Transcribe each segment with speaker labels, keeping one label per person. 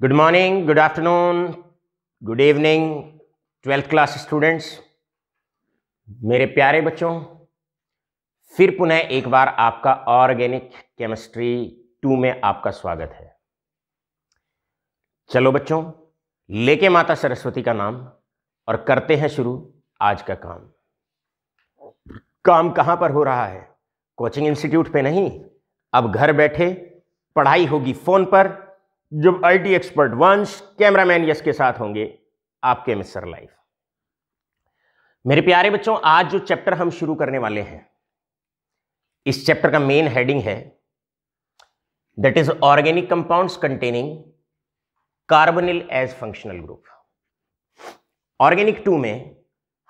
Speaker 1: Good morning, good afternoon, good evening 12th class students. मेरे प्यारे बच्चों, फिर पुनः एक बार आपका ऑर्गेनिक केमिस्ट्री 2 में आपका स्वागत है। चलो बच्चों, लेके माता सरस्वती का नाम और करते हैं शुरू आज का काम। काम कहां पर हो रहा है? कोचिंग इंस्टीट्यूट पे नहीं, अब घर बैठे पढ़ाई होगी फोन पर, जब आईटी एक्सपर्ट वंश कैमरामैन यश के साथ होंगे आपके मिस्टर लाइफ। मेरे प्यारे बच्चों, आज जो चैप्टर हम शुरू करने वाले हैं, इस चैप्टर का मेन हेडिंग है that is organic compounds containing carbonyl as functional group. Organic 2 में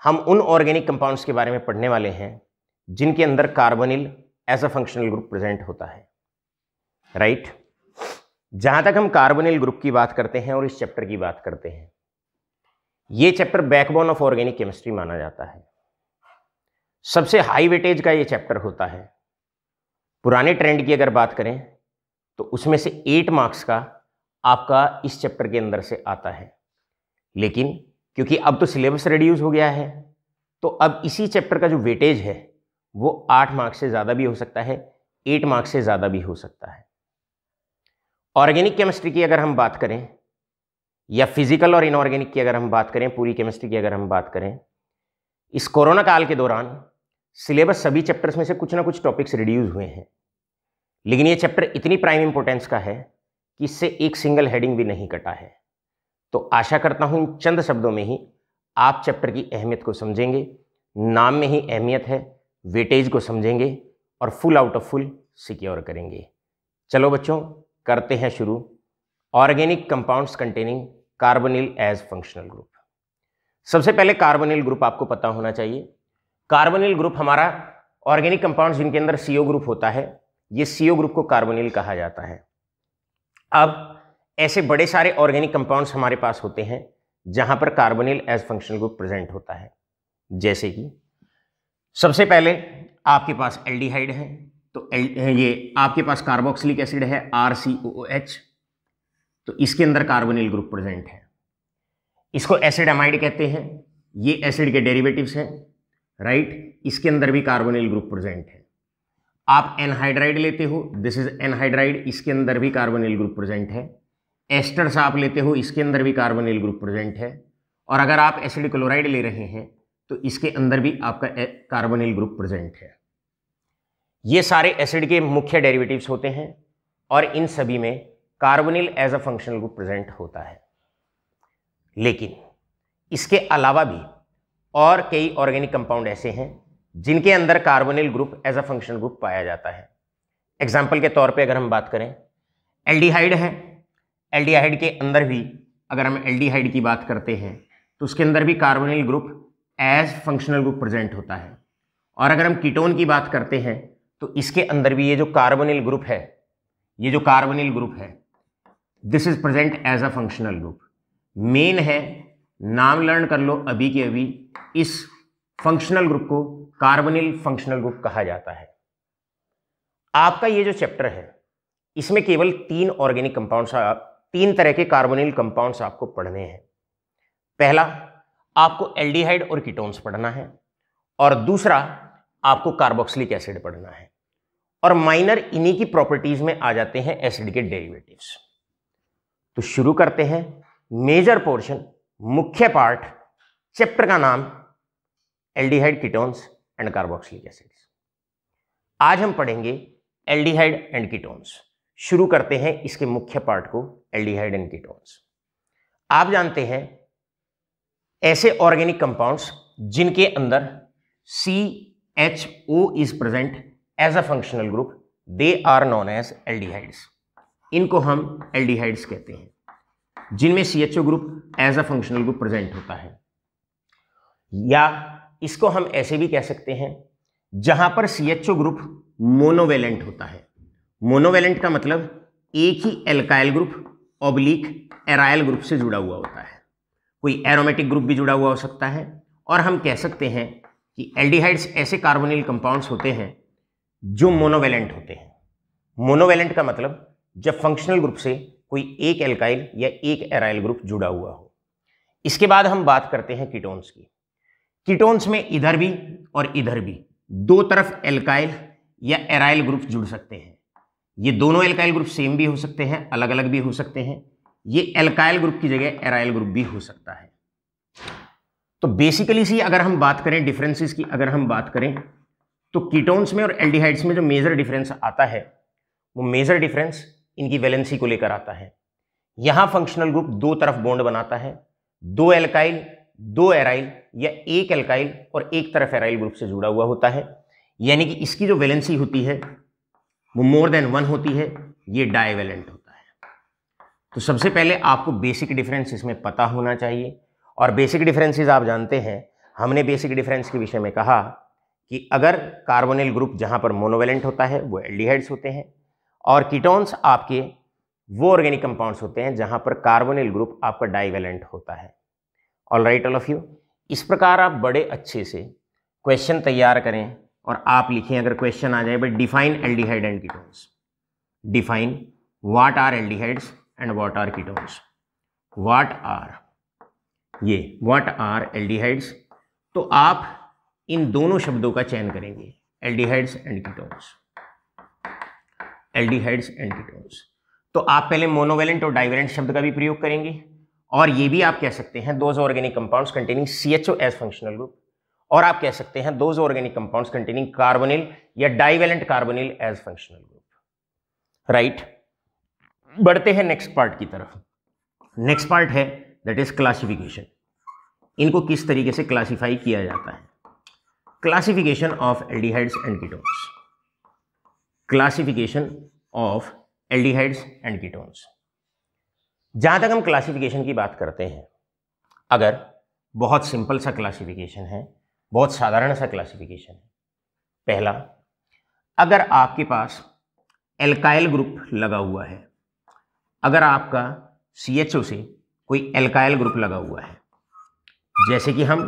Speaker 1: हम उन ऑर्गेनिक कंपाउंड्स के बारे में पढ़ने वाले हैं जिनके अंदर carbonyl as a functional group present होता है, राइट? जहां तक हम कार्बोनिल ग्रुप की बात करते हैं और इस चैप्टर की बात करते हैं, यह chapter backbone of organic chemistry माना जाता है। सबसे हाई वेटेज का यह चैप्टर होता है। पुराने ट्रेंड की अगर बात करें तो उसमें से 8 मार्क्स का आपका इस चैप्टर के अंदर से आता है, लेकिन क्योंकि अब तो सिलेबस रिड्यूस हो गया है, तो अब इसी चैप्टर का जो वेटेज है वो 8 मार्क्स से ज़्यादा भी हो सकता है, 8 मार्क्स से ज़्यादा भी हो सकता है। ऑर्गेनिक केमिस्ट्री की अगर हम बात करें या फिजिकल और इनऑर्गेनिक की अगर हम बात करें, पूरी केमिस्ट्री की अगर हम बात करें, इस कोरोना काल के दौरान सिलेबस सभी चैप्टर्स में से कुछ ना कुछ टॉपिक्स रिड्यूस हुए हैं, लेकिन ये चैप्टर इतनी प्राइम इंपॉर्टेंस का है कि इससे एक सिंगल हेडिंग भी नहीं कटा है। तो आशा करता हूं इन चंद शब्दों में ही आप चैप्टर की अहमियत को समझेंगे, नाम में ही अहमियत है, वेटेज को समझेंगे और full out of full secure करेंगे। चलो बच्चों, करते हैं शुरू organic compounds containing carbonyl as functional group. सबसे पहले कार्बोनिल ग्रुप आपको पता होना चाहिए। कार्बोनिल ग्रुप हमारा ऑर्गेनिक कंपाउंड्स जिनके अंदर CO ग्रुप होता है, ये CO ग्रुप को कार्बोनिल कहा जाता है। अब ऐसे बड़े सारे ऑर्गेनिक कंपाउंड्स हमारे पास होते हैं जहां पर carbonyl as functional group present होता है, जैसे कि सबसे पहले आपके पास एल्डिहाइड है, तो ये आपके पास कार्बोक्सिलिक एसिड है RCOOH, तो इसके अंदर कार्बोनिल ग्रुप प्रेजेंट है। इसको एसिड अमाइड कहते हैं, ये एसिड के डेरिवेटिव्स हैं, राइट? इसके अंदर भी कार्बोनिल ग्रुप प्रेजेंट है। आप एनहाइड्राइड लेते हो, दिस इज एनहाइड्राइड, इसके अंदर भी कार्बोनिल ग्रुप प्रेजेंट है। एस्टर्स आप लेते हो, इसके अंदर भी कार्बोनिल ग्रुप प्रेजेंट है। और अगर आप एसिड क्लोराइड ले रहे हैं तो इसके अंदर भी आपका कार्बोनिल ग्रुप प्रेजेंट है। ये सारे एसिड के मुख्य डेरिवेटिव्स होते हैं और इन सभी में carbonyl as a functional group present होता है। लेकिन इसके अलावा भी और कई ऑर्गेनिक कंपाउंड ऐसे हैं जिनके अंदर carbonyl group as a functional group पाया जाता है। एग्जाम्पल के तौर पे अगर हम बात करें, एल्डिहाइड है, एल्डिहाइड के अंदर भी अगर हम एल्डिहाइड की बात करते हैं तो उसके अंदर भी carbonyl group as functional group present होता है। और अगर हम कीटोन की बात करते हैं तो इसके अंदर भी ये जो कार्बोनिल ग्रुप है, ये जो कार्बोनिल ग्रुप है, this is present as a functional group. Main है, नाम लर्न कर लो अभी के अभी, इस फंक्शनल ग्रुप को कार्बोनिल फंक्शनल ग्रुप कहा जाता है। आपका ये जो चैप्टर है इसमें केवल 3 ऑर्गेनिक कंपाउंड्स, 3 तरह के कार्बोनिल कंपाउंड्स आपको पढ़ने हैं। पहला, आपको एल्डिहाइड और कीटोन्स पढ़ना है, और दूसरा आपको कार्बोक्सिलिक एसिड पढ़ना है, और माइनर इन्हीं की प्रॉपर्टीज में आ जाते हैं एसिड के डेरिवेटिव्स। तो शुरू करते हैं मेजर पोर्शन, मुख्य पार्ट, चैप्टर का नाम aldehyde, ketones and carboxylic acids. आज हम पढ़ेंगे एल्डिहाइड एंड कीटोन्स। शुरू करते हैं इसके मुख्य पार्ट को, एल्डिहाइड एंड कीटोन्स। आप जानते हैं ऐसे ऑर्गेनिक कंपाउंड्स जिनके अंदर CHO is present as a functional group, they are known as aldehydes. इनको हम एल्डिहाइड्स कहते हैं, जिनमें CHO group as a functional group present होता है। या इसको हम ऐसे भी कह सकते हैं, जहां पर CHO ग्रुप मोनोवेलेंट होता है। मोनोवेलेंट का मतलब एक ही alkyl group oblique aryl group से जुड़ा हुआ होता है। कोई एरोमेटिक ग्रुप भी जुड़ा हुआ हो सकता है, और हम कह सकते हैं कि एल्डिहाइड्स ऐसे कार्बोनिल कंपाउंड्स होते हैं जो मोनोवेलेंट होते हैं। मोनोवेलेंट का मतलब जब फंक्शनल ग्रुप से कोई एक एल्काइल या एक एराइल ग्रुप जुड़ा हुआ हो। इसके बाद हम बात करते हैं कीटोन्स की। कीटोन्स में इधर भी और इधर भी दो तरफ एल्काइल या एराइल ग्रुप जुड़ सकते हैं। ये दोनों एल्काइल ग्रुप सेम भी हो सकते हैं, अलग अलग भी हो सकते हैं। ये एल्काइल ग्रुप की जगह एराइल ग्रुप भी हो सकता है। तो बेसिकली सी अगर हम बात करें डिफरेंसेस की, अगर हम बात करें तो कीटोन्स में और एल्डिहाइड्स में जो मेजर डिफरेंस आता है वो मेजर डिफरेंस इनकी वैलेंसी को लेकर आता है। यहां फंक्शनल ग्रुप दो तरफ बॉन्ड बनाता है, दो एल्काइल दो एराइल या एक एल्काइल और एक तरफ एराइल ग्रुप से जुड़ा हुआ होता है, यानी कि इसकी जो वैलेंसी होती है वो मोर देन 1 होती है, ये डाइवेलेंट होता है। तो सबसे पहले आपको बेसिक डिफरेंस इसमें पता होना चाहिए, और बेसिक डिफरेंसेस आप जानते हैं, हमने बेसिक डिफरेंस के विषय में कहा कि अगर कार्बोनिल ग्रुप जहां पर मोनोवेलेंट होता है वो एल्डिहाइड्स होते हैं, और कीटोन्स आपके वो ऑर्गेनिक कंपाउंड्स होते हैं जहां पर कार्बोनिल ग्रुप आपका डाइवेलेंट होता है। All right all of you, इस प्रकार आप बड़े अच्छे से क्वेश्चन तैयार करें और आप लिखें, अगर क्वेश्चन आ जाए but define aldehyde and ketones, define what are aldehydes and what are ketones, what are aldehydes, तो आप इन दोनों शब्दों का चयन करेंगे, aldehydes and ketones, aldehydes and ketones. तो आप पहले मोनोवेलेंट और डाइवेलेंट शब्द का भी प्रयोग करेंगे, और ये भी आप कह सकते हैं those organic compounds containing CHO as functional group, और आप कह सकते हैं those organic compounds containing carbonyl या divalent carbonyl as functional group. Right, बढ़ते हैं नेक्स्ट पार्ट की तरफ। नेक्स्ट पार्ट है दैट इज क्लासिफिकेशन। इनको किस तरीके से क्लासिफाई किया जाता है। Classification of aldehydes and ketones, classification of aldehydes and ketones. जहां तक हम क्लासिफिकेशन की बात करते हैं, अगर बहुत सिंपल सा क्लासिफिकेशन है, बहुत साधारण सा क्लासिफिकेशन है। पहला, अगर आपके पास एल्काइल ग्रुप लगा हुआ है, अगर आपका CHO से कोई एल्काइल ग्रुप लगा हुआ है, जैसे कि हम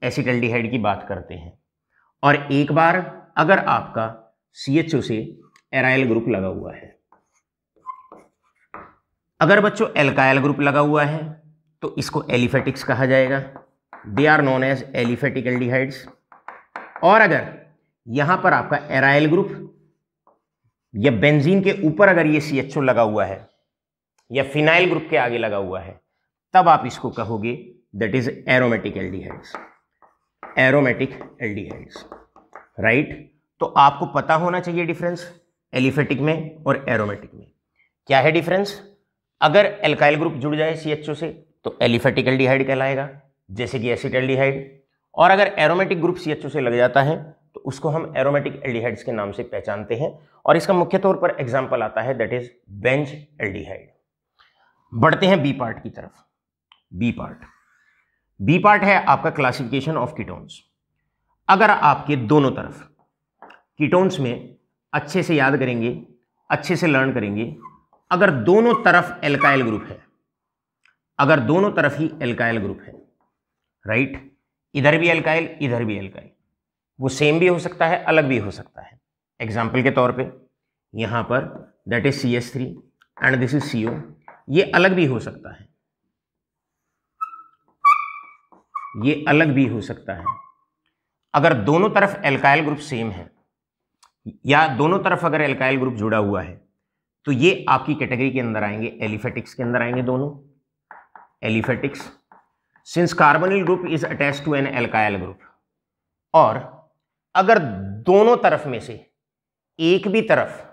Speaker 1: एसिटल्डिहाइड की बात करते हैं, और एक बार अगर आपका CHO से एराइल ग्रुप लगा हुआ है, अगर बच्चों एल्काइल ग्रुप लगा हुआ है तो इसको एलिफेटिक्स कहा जाएगा, they are known as aliphatic aldehydes. और अगर यहां पर आपका एराइल ग्रुप या बेंजीन के ऊपर अगर ये CHO लगा हुआ है या फिनाइल ग्रुप के आगे लगा हुआ है, तब आप इसको कहोगे that is aromatic aldehydes, aromatic aldehydes. Right, तो आपको पता होना चाहिए डिफरेंस एलिफेटिक में और एरोमेटिक में। क्या है डिफरेंस? अगर एल्काइल ग्रुप जुड़ जाए CHO से तो एलिफेटिक एल्डिहाइड कहलाएगा, जैसे कि एसिटल्डिहाइड, और अगर एरोमेटिक ग्रुप CHO से लग जाता है तो उसको हम एरोमेटिक एल्डिहाइड्स के नाम से पहचानते हैं, और इसका मुख्य तौर पर एग्जाम्पल आता है दैट इज बेंज एल्डिहाइड। बढ़ते हैं बी पार्ट की तरफ। बी पार्ट है आपका क्लासिफिकेशन ऑफ कीटोन्स। अगर आपके दोनों तरफ कीटोन्स में अच्छे से याद करेंगे, अच्छे से लर्न करेंगे, अगर दोनों तरफ एल्काइल ग्रुप है, अगर दोनों तरफ ही एल्काइल ग्रुप है, राइट, इधर भी एल्काइल इधर भी एल्काइल, वो सेम भी हो सकता है अलग भी हो सकता है। एग्जाम्पल के तौर पे यहां पर that is CH3 and this is CO, ये अलग भी हो सकता है, ये अलग भी हो सकता है। अगर दोनों तरफ एल्काइल ग्रुप सेम है या दोनों तरफ अगर एल्काइल ग्रुप जुड़ा हुआ है तो ये आपकी कैटेगरी के अंदर आएंगे, एलिफेटिक्स के अंदर आएंगे दोनों, aliphatics, since carbonyl group is attached to an alkyl group. और अगर दोनों तरफ में से एक भी तरफ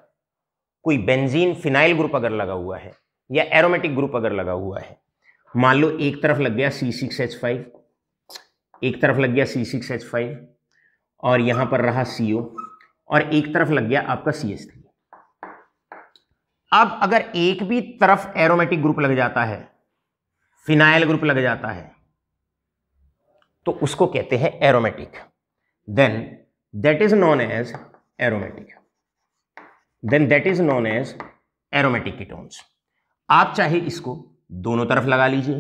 Speaker 1: कोई बेंजीन फिनाइल ग्रुप अगर लगा हुआ है या एरोमेटिक ग्रुप अगर लगा हुआ है, मान लो एक तरफ लग गया C6H5, एक तरफ लग गया C6H5 और यहां पर रहा CO, और एक तरफ लग गया आपका CH3। अब अगर एक भी तरफ एरोमेटिक ग्रुप लग जाता है, फिनाइल ग्रुप लग जाता है, तो उसको कहते हैं aromatic. Then that is known as aromatic, then that is known as aromatic ketones. आप चाहे इसको दोनों तरफ लगा लीजिए,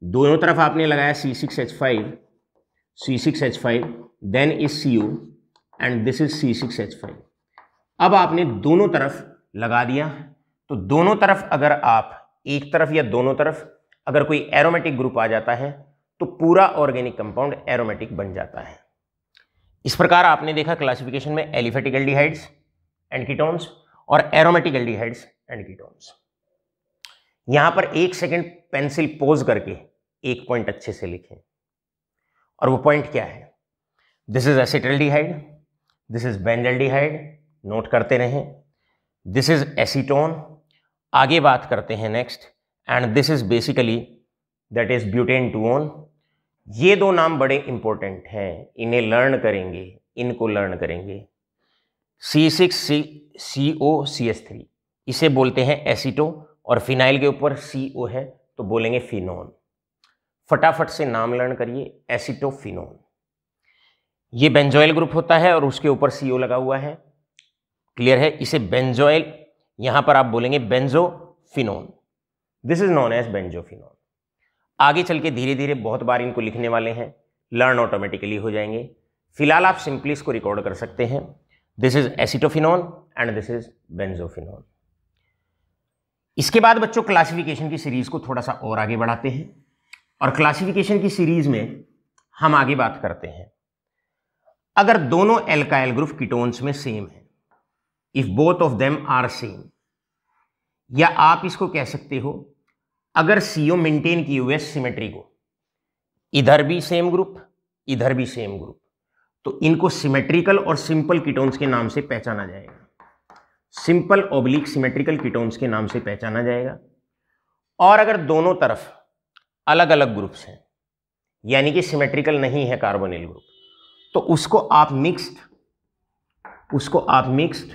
Speaker 1: दोनों तरफ आपने लगाया C6H5 then is CO and this is C6H5। अब आपने दोनों तरफ लगा दिया, तो दोनों तरफ अगर आप एक तरफ या दोनों तरफ अगर कोई एरोमेटिक ग्रुप आ जाता है तो पूरा ऑर्गेनिक कंपाउंड एरोमेटिक बन जाता है। इस प्रकार आपने देखा क्लासिफिकेशन में एलिफेटिक एल्डिहाइड्स एंड कीटोन्स और एरोमेटिक एल्डिहाइड्स एंड कीटोन्स। यहां पर एक सेकंड पेंसिल पोज करके एक पॉइंट अच्छे से लिखें, और वो पॉइंट क्या है? This is acetaldehyde, this is benzaldehyde, note करते रहें। दिस इज एसीटोन, आगे बात करते हैं next, and this is basically that is butane two one. ये दो नाम बड़े इंपॉर्टेंट हैं, इन्हें लर्न करेंगे, इनको लर्न करेंगे। C6CO3 इसे बोलते हैं एसीटो, और फिनाइल के ऊपर CO है तो बोलेंगे फिनोन। फटाफट से नाम लर्न करिए, एसीटोफिनोन। ये बेंजोइल ग्रुप होता है और उसके ऊपर CO लगा हुआ है, क्लियर है? इसे बेंजोइल, यहां पर आप बोलेंगे benzophenone, this is known as benzophenone. आगे चल के धीरे धीरे बहुत बार इनको लिखने वाले हैं, लर्न ऑटोमेटिकली हो जाएंगे। फिलहाल आप सिंपली इसको रिकॉर्ड कर सकते हैं, this is acetophenone and this is benzophenone. इसके बाद बच्चों क्लासिफिकेशन की सीरीज को थोड़ा सा और आगे बढ़ाते हैं, और क्लासिफिकेशन की सीरीज में हम आगे बात करते हैं अगर दोनों एल्काइल ग्रुप कीटोन्स में सेम है, if both of them are same, या आप इसको कह सकते हो अगर CO मेंटेन किए हुए सिमेट्री को, इधर भी सेम ग्रुप इधर भी सेम ग्रुप, तो इनको सिमेट्रिकल और सिंपल कीटोन्स के नाम से पहचाना जाएगा। सिंपल ऑब्लिक सिमेट्रिकल कीटोन्स के नाम से पहचाना जाएगा। और अगर दोनों तरफ अलग अलग ग्रुप्स हैं, यानी कि सिमेट्रिकल नहीं है कार्बोनिल ग्रुप, तो उसको आप मिक्स्ड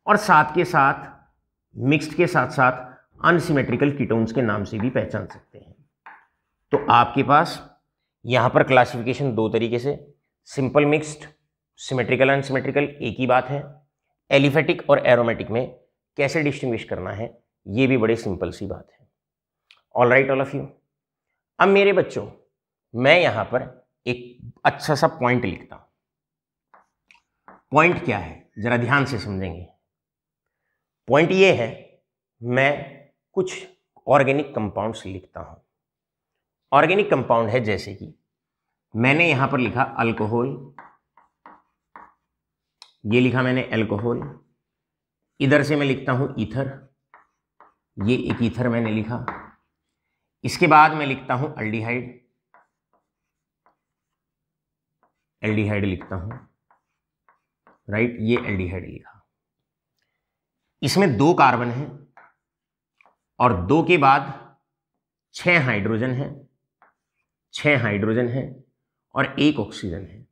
Speaker 1: और साथ के साथ मिक्स्ड के साथ साथ अनसिमेट्रिकल कीटोन्स के नाम से भी पहचान सकते हैं। तो आपके पास यहां पर क्लासिफिकेशन दो तरीके से, सिंपल मिक्स्ड, सिमेट्रिकल अनसिमेट्रिकल, एक ही बात है। एलिफेटिक और एरोमेटिक में कैसे डिस्टिंग्विश करना है, ये भी बड़ी सिंपल सी बात है। All right all of you. अब मेरे बच्चों, मैं यहां पर एक अच्छा सा पॉइंट लिखता हूं। पॉइंट क्या है जरा ध्यान से समझेंगे। पॉइंट ये है, मैं कुछ ऑर्गेनिक कंपाउंड्स लिखता हूं। ऑर्गेनिक कंपाउंड है जैसे कि मैंने यहां पर लिखा अल्कोहल, ये लिखा मैंने अल्कोहल, इधर से मैं लिखता हूं ईथर, ये एक ईथर मैंने लिखा। इसके बाद मैं लिखता हूं एल्डिहाइड, एल्डिहाइड लिखता हूं, राइट, ये एल्डिहाइड लिखा। इसमें 2 कार्बन है और 2 के बाद 6 हाइड्रोजन है, 6 हाइड्रोजन है और 1 ऑक्सीजन है।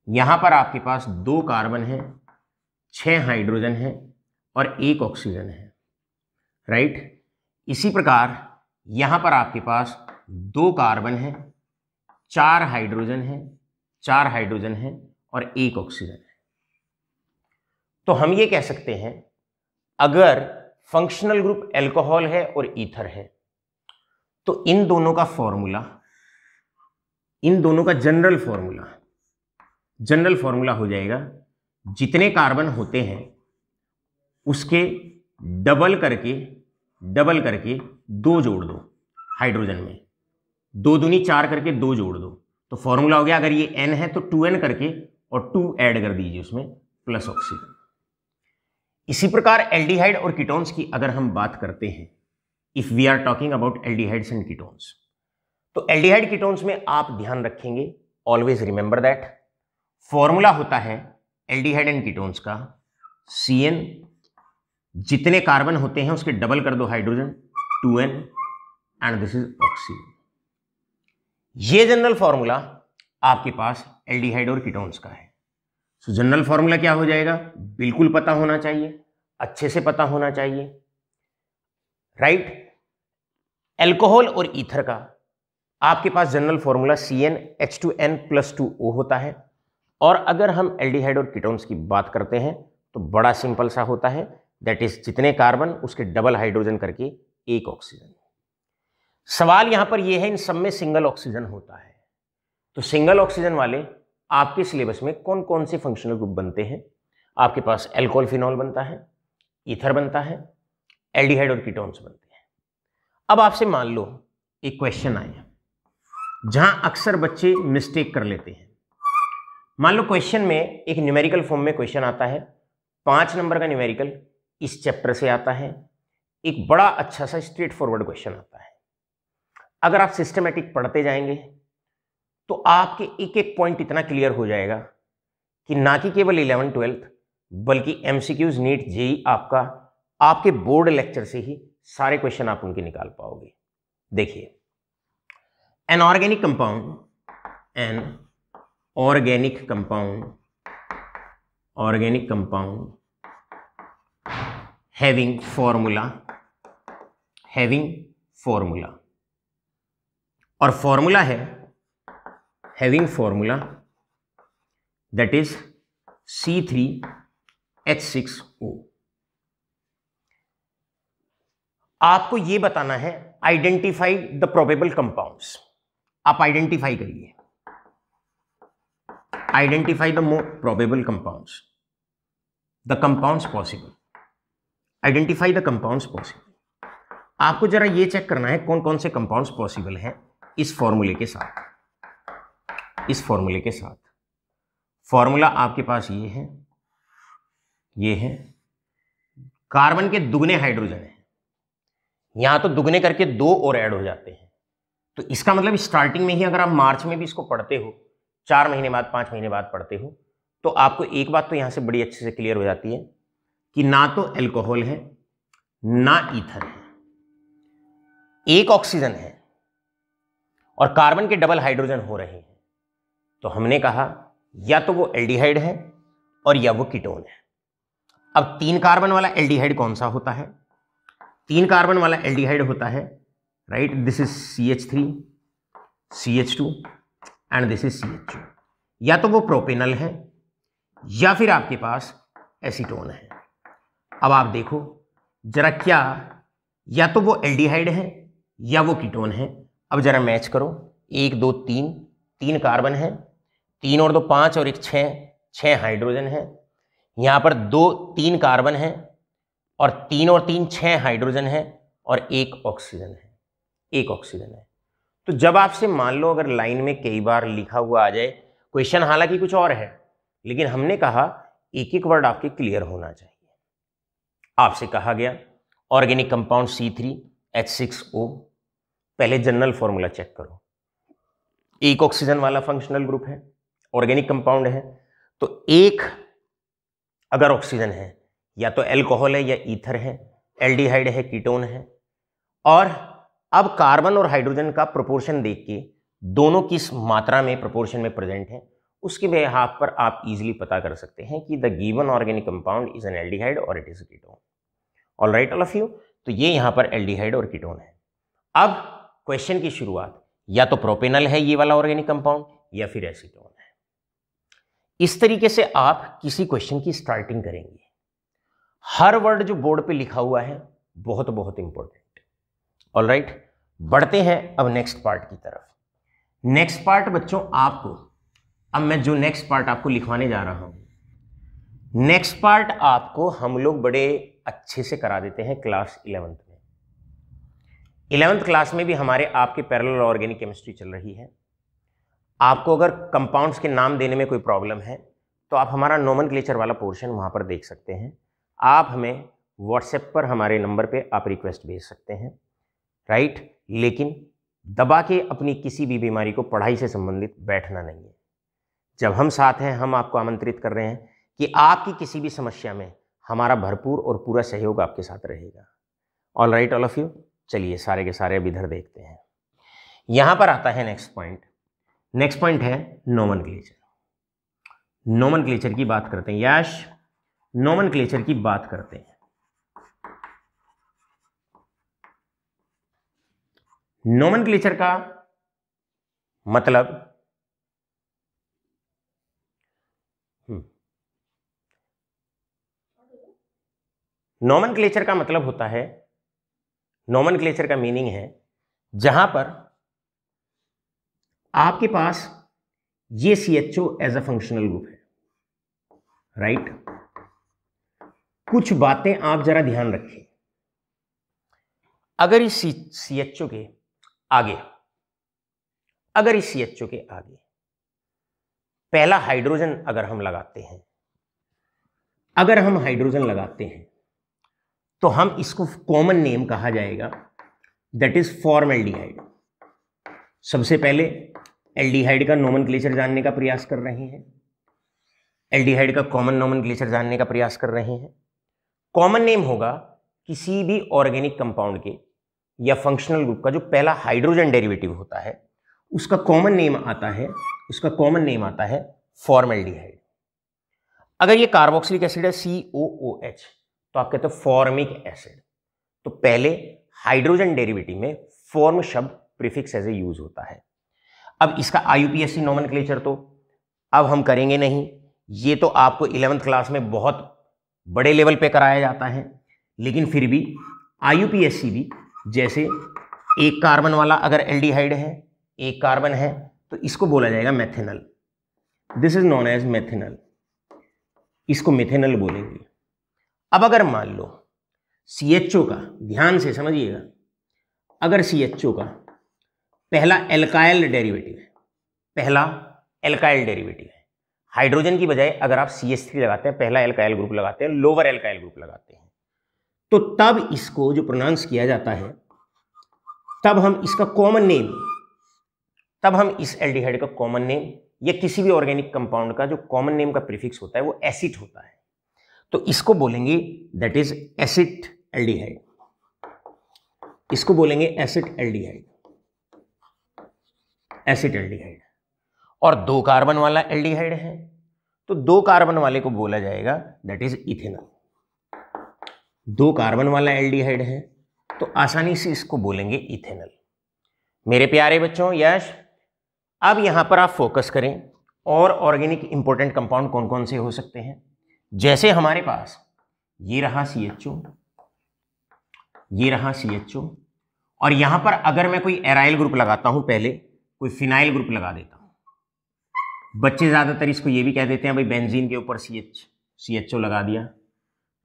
Speaker 1: यहां पर आपके पास 2 कार्बन है, 6 हाइड्रोजन है और 1 ऑक्सीजन है, राइट। इसी प्रकार यहां पर आपके पास 2 कार्बन है, 4 हाइड्रोजन है, 4 हाइड्रोजन है और 1 ऑक्सीजन है। तो हम ये कह सकते हैं अगर फंक्शनल ग्रुप अल्कोहल है और ईथर है तो इन दोनों का फॉर्मूला, इन दोनों का जनरल फॉर्मूला हो जाएगा, जितने कार्बन होते हैं उसके डबल करके 2 जोड़ दो हाइड्रोजन में, 2 दूनी 4 करके 2 जोड़ दो, तो फॉर्मूला हो गया, अगर ये n है तो 2n करके और 2 ऐड कर दीजिए उसमें प्लस ऑक्सीजन। इसी प्रकार एल्डिहाइड और कीटोन्स की अगर हम बात करते हैं, if we are talking about aldehydes and ketones, तो एल्डिहाइड कीटोन्स में आप ध्यान रखेंगे, ऑलवेज रिमेंबर दैट फॉर्मूला होता है एल्डिहाइड एंड कीटोन्स का CN, जितने कार्बन होते हैं उसके डबल कर दो hydrogen, 2n and this is oxygen. ये जनरल फॉर्मूला आपके पास एल्डिहाइड और कीटोन्स का है। सो जनरल फॉर्मूला क्या हो जाएगा, बिल्कुल पता होना चाहिए, अच्छे से पता होना चाहिए, राइट। अल्कोहल और ईथर का आपके पास जनरल फॉर्मूला CnH2n+2O होता है, और अगर हम एल्डिहाइड और कीटोन्स की बात करते हैं तो बड़ा सिंपल सा होता है, दैट इज जितने कार्बन उसके डबल हाइड्रोजन करके एक ऑक्सीजन। सवाल यहां पर यह है इन सब में सिंगल ऑक्सीजन होता है, तो सिंगल ऑक्सीजन वाले आपके सिलेबस में कौन कौन से फंक्शनल ग्रुप बनते हैं? आपके पास एल्कोहल फिनॉल बनता है, ईथर बनता है, एल्डिहाइड और कीटोन्स बनते हैं। अब आपसे मान लो एक क्वेश्चन आए जहां अक्सर बच्चे मिस्टेक कर लेते हैं। मान लो क्वेश्चन में एक न्यूमेरिकल फॉर्म में क्वेश्चन आता है, 5 नंबर का न्यूमेरिकल इस चैप्टर से आता है, एक बड़ा अच्छा सा स्ट्रेट फॉरवर्ड क्वेश्चन आता है। अगर आप सिस्टमेटिक पढ़ते जाएंगे तो आपके एक एक पॉइंट इतना क्लियर हो जाएगा कि ना कि केवल 11th 12th बल्कि एमसीक्यूज नीट जेई आपका आपके बोर्ड लेक्चर से ही सारे क्वेश्चन आप उनके निकाल पाओगे। देखिए, an organic compound having formula और फॉर्मूला है having formula that is C3H6O। आपको यह बताना है आइडेंटिफाई द प्रोबेबल कंपाउंड्स। आप आइडेंटिफाई करिए, identify the more probable compounds, the compounds possible, identify the compounds possible. आपको जरा यह चेक करना है कौन कौन से कंपाउंड्स पॉसिबल हैं इस फॉर्मूले के साथ। फॉर्मूला आपके पास ये है कार्बन के दुगने हाइड्रोजन है, यहां तो दुगने करके 2 और ऐड हो जाते हैं, तो इसका मतलब स्टार्टिंग में ही अगर आप मार्च में भी इसको पढ़ते हो, 4 महीने बाद 5 महीने बाद पढ़ते हो, तो आपको एक बात तो यहां से बड़ी अच्छे से क्लियर हो जाती है कि ना तो एल्कोहल है ना ईथर है, एक ऑक्सीजन है और कार्बन के डबल हाइड्रोजन हो रहे हैं। तो हमने कहा या तो वो एल्डिहाइड है और या वो कीटोन है। अब 3 कार्बन वाला एल्डिहाइड कौन सा होता है? 3 कार्बन वाला एल्डिहाइड होता है, right, this is CH3 CH2 and this is CH2। या तो वो प्रोपेनल है या फिर आपके पास एसीटोन है। अब आप देखो जरा, क्या या तो वो एल्डिहाइड है या वो कीटोन है। अब जरा मैच करो, 1 2 3 कार्बन है, 3 और 2 5 और 1 6 हाइड्रोजन है। यहां पर 3 कार्बन है और 3 और 3 6 हाइड्रोजन है और 1 ऑक्सीजन है। तो जब आपसे मान लो अगर लाइन में कई बार लिखा हुआ आ जाए, क्वेश्चन हालांकि कुछ और है लेकिन हमने कहा एक एक वर्ड आपके क्लियर होना चाहिए। आपसे कहा गया ऑर्गेनिक कंपाउंड C3H6O, पहले जनरल फॉर्मूला चेक करो। एक ऑक्सीजन वाला फंक्शनल ग्रुप है, ऑर्गेनिक कंपाउंड है, तो एक अगर ऑक्सीजन है या तो एल्कोहल है या ईथर है, एल्डिहाइड है, कीटोन है। और अब कार्बन और हाइड्रोजन का प्रोपोर्शन देख के दोनों किस मात्रा में प्रोपोर्शन में प्रेजेंट है, उसके बेहाफ पर आप इजीली पता कर सकते हैं कि the given organic compound is an aldehyde और it is a ketone. All right all of you, तो ये यहां पर एल्डिहाइड और कीटोन है। अब क्वेश्चन की शुरुआत, या तो प्रोपेनल है ये वाला ऑर्गेनिक कंपाउंड या फिर एसीटोन है। इस तरीके से आप किसी क्वेश्चन की स्टार्टिंग करेंगे। हर वर्ड जो बोर्ड पे लिखा हुआ है बहुत बहुत इंपॉर्टेंट। ऑल राइट, बढ़ते हैं अब नेक्स्ट पार्ट की तरफ। नेक्स्ट पार्ट बच्चों आपको, अब मैं जो नेक्स्ट पार्ट आपको लिखवाने जा रहा हूं, नेक्स्ट पार्ट आपको हम लोग बड़े अच्छे से करा देते हैं क्लास 11th में। 11th क्लास में भी हमारे आपके पैरेलल ऑर्गेनिक केमिस्ट्री चल रही है। आपको अगर कंपाउंड्स के नाम देने में कोई प्रॉब्लम है तो आप हमारा नोमेनक्लेचर वाला पोर्शन वहां पर देख सकते हैं। आप हमें व्हाट्सएप पर हमारे नंबर पे आप रिक्वेस्ट भेज सकते हैं, राइट। लेकिन दबा के अपनी किसी भी बीमारी को पढ़ाई से संबंधित बैठना नहीं है। जब हम साथ हैं, हम आपको आमंत्रित कर रहे हैं कि आपकी किसी भी समस्या में हमारा भरपूर और पूरा सहयोग आपके साथ रहेगा। All right all of you, चलिए सारे के सारे अब इधर देखते हैं। यहां पर आता है नेक्स्ट पॉइंट। नेक्स्ट पॉइंट है नोमेनक्लेचर। नोमेनक्लेचर की बात करते हैं। यश, नोमेनक्लेचर की बात करते हैं। नोमेनक्लेचर का मतलब नोमेनक्लेचर का मतलब होता है, नोमेनक्लेचर का मीनिंग है जहां पर आपके पास ये CHO as a functional group है, राइट। कुछ बातें आप जरा ध्यान रखें। अगर इस CHO के आगे, अगर इस CHO के आगे पहला हाइड्रोजन अगर हम लगाते हैं, अगर हम हाइड्रोजन लगाते हैं तो हम इसको कॉमन नेम कहा जाएगा, दैट इज फॉर्मल्डिहाइड। सबसे पहले एल्डिहाइड का नोमेनक्लेचर जानने का प्रयास कर रहे हैं, एल्डिहाइड का कॉमन नोमेनक्लेचर जानने का प्रयास कर रहे हैं। कॉमन नेम होगा किसी भी ऑर्गेनिक कंपाउंड के या फंक्शनल ग्रुप का जो पहला हाइड्रोजन डेरिवेटिव होता है उसका कॉमन नेम आता है, उसका कॉमन नेम आता है फॉर्मल्डिहाइड। अगर ये कार्बोक्सिलिक एसिड है COOH तो आप कहते हो फॉर्मिक एसिड। तो पहले हाइड्रोजन डेरिवेटिव में फॉर्म शब्द प्रीफिक्स एज ए यूज होता है। अब इसका IUPAC नोमेनक्लेचर तो अब हम करेंगे नहीं, ये तो आपको 11th क्लास में बहुत बड़े लेवल पे कराया जाता है, लेकिन फिर भी IUPAC भी, जैसे एक कार्बन वाला अगर एल्डिहाइड है, एक कार्बन है, तो इसको बोला जाएगा मेथेनल, दिस इज नोन एज मेथेनल, इसको मेथेनल बोलेंगे। अब अगर मान लो CHO का, ध्यान से समझिएगा, अगर CHO का पहला एल्काइल डेरिवेटिव है, पहला एल्काइल डेरिवेटिव है, हाइड्रोजन की बजाय अगर आप CH3 लगाते हैं, पहला एल्काइल ग्रुप लगाते हैं, लोअर एल्काइल ग्रुप लगाते हैं, तो तब इसको जो प्रोनाउंस किया जाता है, तब हम इसका कॉमन नेम, तब हम इस एल्डिहाइड का कॉमन नेम या किसी भी ऑर्गेनिक कंपाउंड का जो कॉमन नेम का प्रीफिक्स होता है वो एसिड होता है, तो इसको बोलेंगे दैट इज एसिड एल्डिहाइड, इसको बोलेंगे एसिड एल्डिहाइड, एसिड एल्डिहाइड। और 2 कार्बन वाला एल्डिहाइड है तो 2 कार्बन वाले को बोला जाएगा दैट इज इथेनॉल। 2 कार्बन वाला एल्डिहाइड है तो आसानी से इसको बोलेंगे इथेनॉल। मेरे प्यारे बच्चों, यश अब यहां पर आप फोकस करें और ऑर्गेनिक इंपॉर्टेंट कंपाउंड कौन कौन से हो सकते हैं। जैसे हमारे पास ये रहा CHO, ये रहा CHO, और यहां पर अगर मैं कोई एराइल ग्रुप लगाता हूं, पहले कोई फिनाइल ग्रुप लगा देता हूं, बच्चे ज्यादातर इसको ये भी कह देते हैं भाई बेंजीन के ऊपर CHO लगा दिया,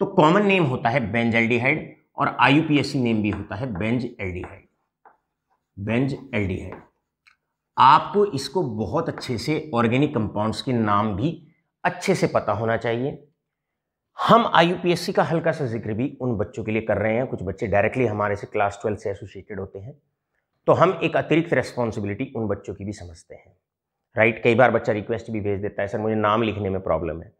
Speaker 1: तो कॉमन नेम होता है बेंजल्डिहाइड और IUPAC नेम भी होता है बेंज एल्डिहाइड, बेंज एल्डिहाइड। आपको इसको बहुत अच्छे से ऑर्गेनिक कंपाउंड्स के नाम भी अच्छे से पता होना चाहिए। हम IUPAC का हल्का सा जिक्र भी उन बच्चों के लिए कर रहे हैं, कुछ बच्चे डायरेक्टली हमारे से क्लास 12 से एसोसिएटेड होते हैं, तो हम एक अतिरिक्त रेस्पॉन्सिबिलिटी उन बच्चों की भी समझते हैं, राइट। कई बार बच्चा रिक्वेस्ट भी भेज देता है, सर मुझे नाम लिखने में प्रॉब्लम है,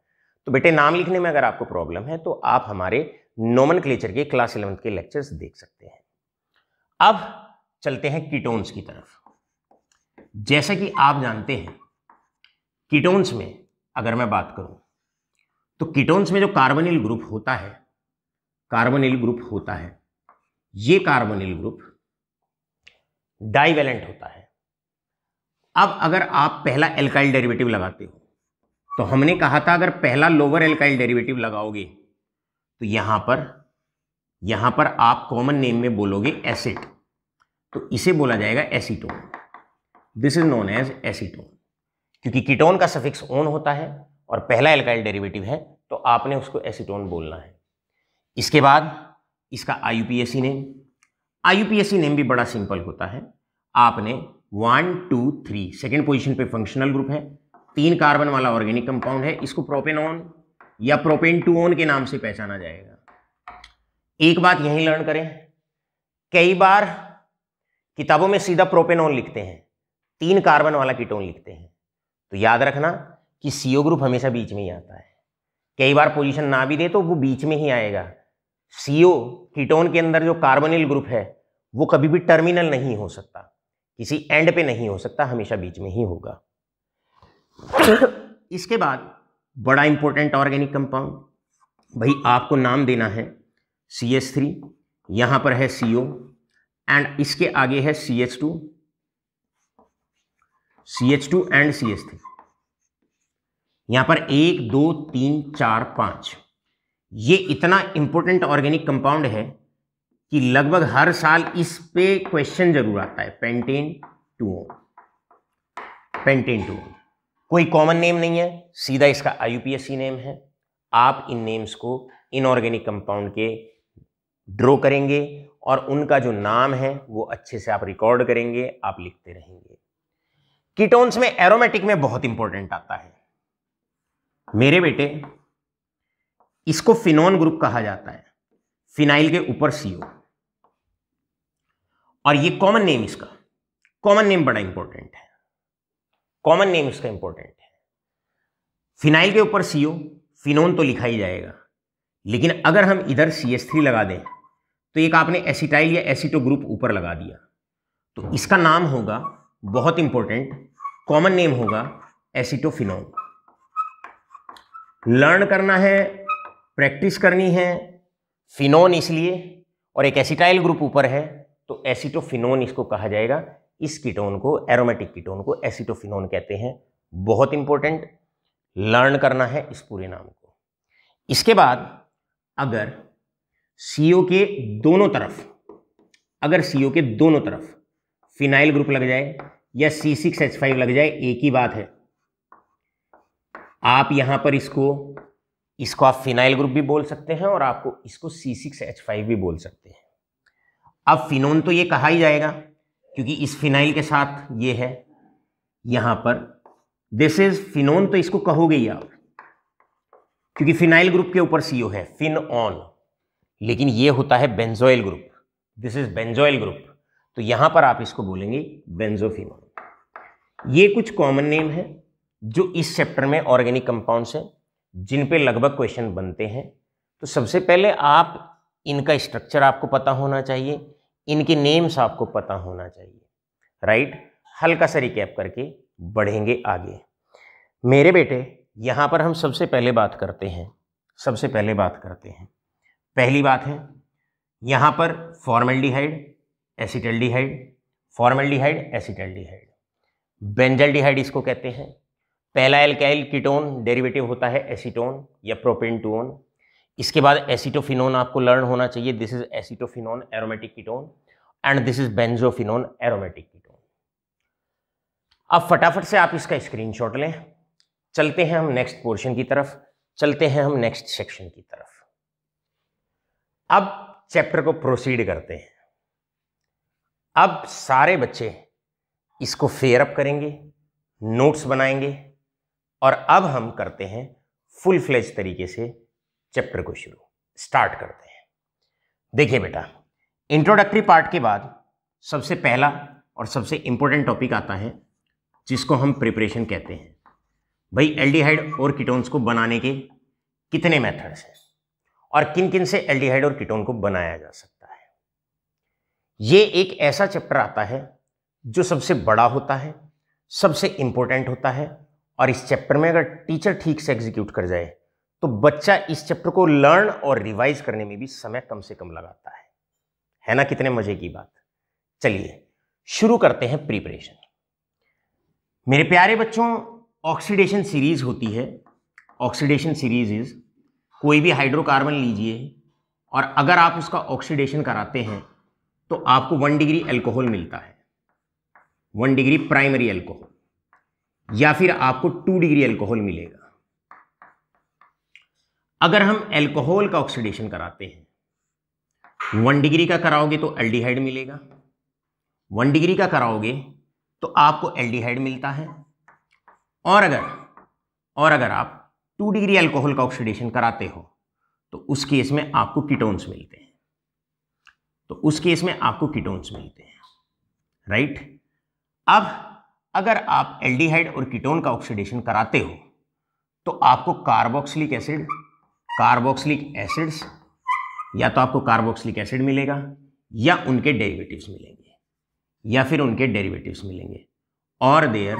Speaker 1: तो बेटे नाम लिखने में अगर आपको प्रॉब्लम है तो आप हमारे नोमेनक्लेचर के क्लास 11 के लेक्चर्स देख सकते हैं। अब चलते हैं कीटोन्स की तरफ। जैसा कि आप जानते हैं कीटोन्स में अगर मैं बात करूं तो कीटोन्स में जो कार्बोनिल ग्रुप होता है, कार्बोनिल ग्रुप होता है, ये कार्बोनिल ग्रुप डाइवेलेंट होता है। अब अगर आप पहला एल्काइल डेरिवेटिव लगाते हो तो हमने कहा था अगर पहला लोअर एल्काइल डेरिवेटिव लगाओगे तो यहां पर आप कॉमन नेम में बोलोगे एसिड, तो इसे बोला जाएगा acetone, this is known as acetone, क्योंकि कीटोन का सफिक्स ओन होता है और पहला एल्काइल डेरिवेटिव है तो आपने उसको एसीटोन बोलना है। इसके बाद इसका IUPAC नेम, IUPAC नेम भी बड़ा सिंपल होता है। आपने 1 2 3 सेकेंड पोजीशन पे फंक्शनल ग्रुप है, 3 कार्बन वाला ऑर्गेनिक कंपाउंड है, इसको प्रोपेनॉन या प्रोपेन टूओन के नाम से पहचाना जाएगा। एक बात यही लर्न करें, कई बार किताबों में सीधा प्रोपेनॉन लिखते हैं, 3 कार्बन वाला कीटोन लिखते हैं, तो याद रखना कि CO ग्रुप हमेशा बीच में ही आता है। कई बार पोजीशन ना भी दे तो वो बीच में ही आएगा। CO कीटोन के अंदर जो कार्बोनिल ग्रुप है वो कभी भी टर्मिनल नहीं हो सकता, किसी एंड पे नहीं हो सकता, हमेशा बीच में ही होगा। इसके बाद बड़ा इंपॉर्टेंट ऑर्गेनिक कंपाउंड, भाई आपको नाम देना है CH3, यहां पर है CO एंड इसके आगे है CH2 एंड CH3। यहां पर 1 2 3 4 5 ये इतना इंपॉर्टेंट ऑर्गेनिक कंपाउंड है कि लगभग हर साल इस पे क्वेश्चन जरूर आता है, पेंटेन टूओन। पेंटेन टूओन कोई कॉमन नेम नहीं है, सीधा इसका IUPAC नेम है। आप इन नेम्स को इनऑर्गेनिक कंपाउंड के ड्रॉ करेंगे और उनका जो नाम है वो अच्छे से आप रिकॉर्ड करेंगे, आप लिखते रहेंगे। कीटोन्स में एरोमेटिक में बहुत इंपॉर्टेंट आता है मेरे बेटे, इसको फिनोन ग्रुप कहा जाता है, फिनाइल के ऊपर CO। और ये कॉमन नेम, इसका कॉमन नेम बड़ा इंपॉर्टेंट है, कॉमन नेम इसका इंपॉर्टेंट है। फिनाइल के ऊपर CO, फिनोन तो लिखा ही जाएगा, लेकिन अगर हम इधर CH3 लगा दें तो एक आपने एसिटाइल या एसिटो ग्रुप ऊपर लगा दिया, तो इसका नाम होगा, बहुत इंपॉर्टेंट कॉमन नेम होगा एसिटोफिनोन। लर्न करना है, प्रैक्टिस करनी है। फिनोन इसलिए, और एक एसिटाइल ग्रुप ऊपर है तो एसिटोफिनोन इसको कहा जाएगा। इस कीटोन को, एरोमेटिक कीटोन को एसिटोफिनोन कहते हैं। बहुत इंपॉर्टेंट, लर्न करना है इस पूरे नाम को। इसके बाद अगर CO के दोनों तरफ, अगर CO के दोनों तरफ फिनाइल ग्रुप लग जाए या C6H5 लग जाए, एक ही बात है। आप यहां पर इसको आप फिनाइल ग्रुप भी बोल सकते हैं और आपको इसको C6H5 भी बोल सकते हैं। अब फिनोन तो ये कहा ही जाएगा क्योंकि इस फिनाइल के साथ ये है, यहां पर दिस इज फिनोन, तो इसको कहोगे ही आप, क्योंकि फिनाइल ग्रुप के ऊपर CO है, फिनऑन। लेकिन ये होता है benzoyl group, this is benzoyl group, तो यहां पर आप इसको बोलेंगे बेंजोफिनोन। ये कुछ कॉमन नेम है जो इस चैप्टर में ऑर्गेनिक कंपाउंड्स हैं जिन पे लगभग क्वेश्चन बनते हैं। तो सबसे पहले आप इनका स्ट्रक्चर आपको पता होना चाहिए, इनके नेम्स आपको पता होना चाहिए, राइट। हल्का सा रिकैप करके बढ़ेंगे आगे मेरे बेटे। यहां पर हम सबसे पहले बात करते हैं, पहली बात है यहां पर formaldehyde, acetaldehyde, formaldehyde, acetaldehyde, benzaldehyde इसको कहते हैं। पहला एल्काइल कीटोन डेरिवेटिव होता है एसीटोन या प्रोपेनटोन। इसके बाद एसिटोफिनोन आपको लर्न होना चाहिए, this is acetophenone aromatic ketone and this is benzophenone aromatic ketone. अब फटाफट से आप इसका स्क्रीनशॉट लें, चलते हैं हम नेक्स्ट पोर्शन की तरफ, चलते हैं हम नेक्स्ट सेक्शन की तरफ। अब चैप्टर को प्रोसीड करते हैं। अब सारे बच्चे इसको फेयर अप करेंगे, नोट्स बनाएंगे और अब हम करते हैं फुल फ्लेज तरीके से चैप्टर को स्टार्ट करते हैं। देखिए बेटा, इंट्रोडक्टरी पार्ट के बाद सबसे पहला और सबसे इंपॉर्टेंट टॉपिक आता है जिसको हम प्रिपरेशन कहते हैं। भाई एल्डिहाइड और कीटोन्स को बनाने के कितने मेथड्स हैं और किन किन से एल्डिहाइड और कीटोन को बनाया जा सकता है। ये एक ऐसा चैप्टर आता है जो सबसे बड़ा होता है, सबसे इंपॉर्टेंट होता है, और इस चैप्टर में अगर टीचर ठीक से एग्जीक्यूट कर जाए तो बच्चा इस चैप्टर को लर्न और रिवाइज करने में भी समय कम से कम लगाता है ना। कितने मजे की बात। चलिए शुरू करते हैं प्रिपरेशन। मेरे प्यारे बच्चों, ऑक्सीडेशन सीरीज होती है। ऑक्सीडेशन सीरीज इज, कोई भी हाइड्रोकार्बन लीजिए और अगर आप उसका ऑक्सीडेशन कराते हैं तो आपको 1 डिग्री एल्कोहल मिलता है, 1 डिग्री प्राइमरी एल्कोहल, या फिर आपको 2 डिग्री एल्कोहल मिलेगा। अगर हम एल्कोहल का ऑक्सीडेशन कराते हैं, 1 डिग्री का कराओगे तो एल्डिहाइड मिलेगा, 1 डिग्री का कराओगे तो आपको एल्डिहाइड मिलता है। और अगर आप 2 डिग्री अल्कोहल का ऑक्सीडेशन कराते हो तो उस केस में आपको कीटोन्स मिलते हैं, राइट। अब अगर आप एल्डिहाइड और कीटोन का ऑक्सीडेशन कराते हो तो आपको कार्बोक्सिलिक एसिड्स, या तो आपको कार्बोक्सिलिक एसिड मिलेगा या उनके डेरिवेटिव्स मिलेंगे, और देयर